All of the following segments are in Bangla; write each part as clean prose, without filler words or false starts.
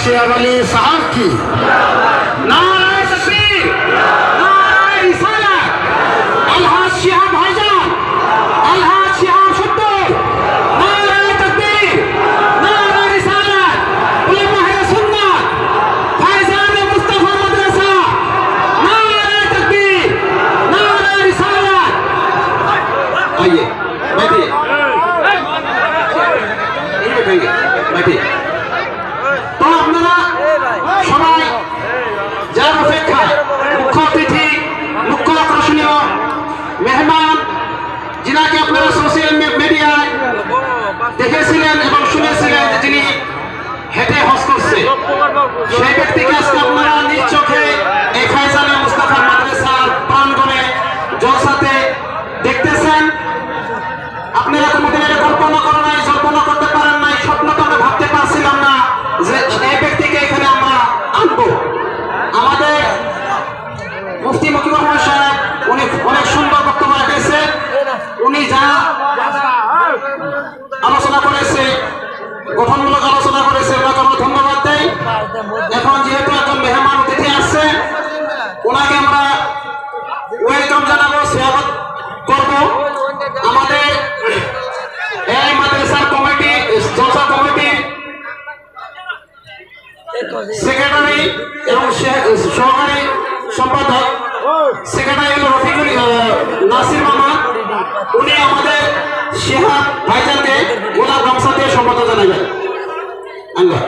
शेर अली साहब की नारे तकबीर, नारे रिसालत, अलहाज शिहाब भाईजान, अलहाज शिहाब शुद्दूर, नारे तकबीर, नारे रिसालत, उलमा है सुन्नत, फैजान मुस्तफा मदरसा, नारे तकबीर, नारे रिसालत। आइए बैठिए, बैठेंगे, बैठिए। तो আপনারা সবাই যার অপেক্ষায় মুখ্য অতিথি, মুখ্য আকর্ষণীয় মেহমান, যিনাকে আপনারা সোশ্যাল মিডিয়ায় দেখেছিলেন এবং শুনেছিলেন যে যিনি হেঁটে হজ করছে, সেই ব্যক্তিকে আজকে আপনারা নিজ চোখে এই ফয়জানে মুস্তাফা মাদ্রাসার প্রাঙ্গণে জলসাতে দেখতেছেন। আপনারা কোনোদিন এটা কল্পনা করেন নাই, কল্পনা করতে পারেন নাই, স্বপ্ন তো আমরা ভাবতে পারছিলাম না যে এই ব্যক্তিকে এখানে আমরা আনবো। আমাদের মুফতি মকিবুর রহমান সাহেব উনি অনেক সুন্দর বক্তব্য রেখেছেন। উনি যা আলোচনা করেছে, গঠনমূলক আলোচনা করেছে, ওনাকে আমরা ধন্যবাদ দেই। এখন যেহেতু একজন মেহমান অতিথি আসছে, ওনাকে আমরা ওয়েলকাম জানাবো, স্বাগত করবো। আমাদের এই মাদ্রাসার কমিটি, জলসা কমিটির সেক্রেটারি এবং সহকারী সম্পাদক সেক্রেটারি হল রফিকুল নাসির মামা, উনি আমাদের শিহাব ভাইজানকে গোলাপ গামছা দিয়ে সম্বোধন জানাবেন। আল্লাহ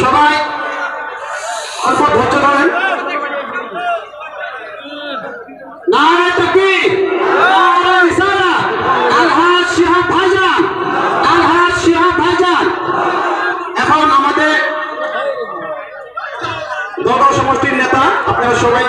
সবাই অল্প ধৈর্য ধরেন। নারে তাকবীর, নারে রিসালাত, আলহাজ শিহাব ভাইজান, আলহাজ শিহাব ভাইজান। এখন আমাদের দল সমষ্টির নেতা আপনারা সবাই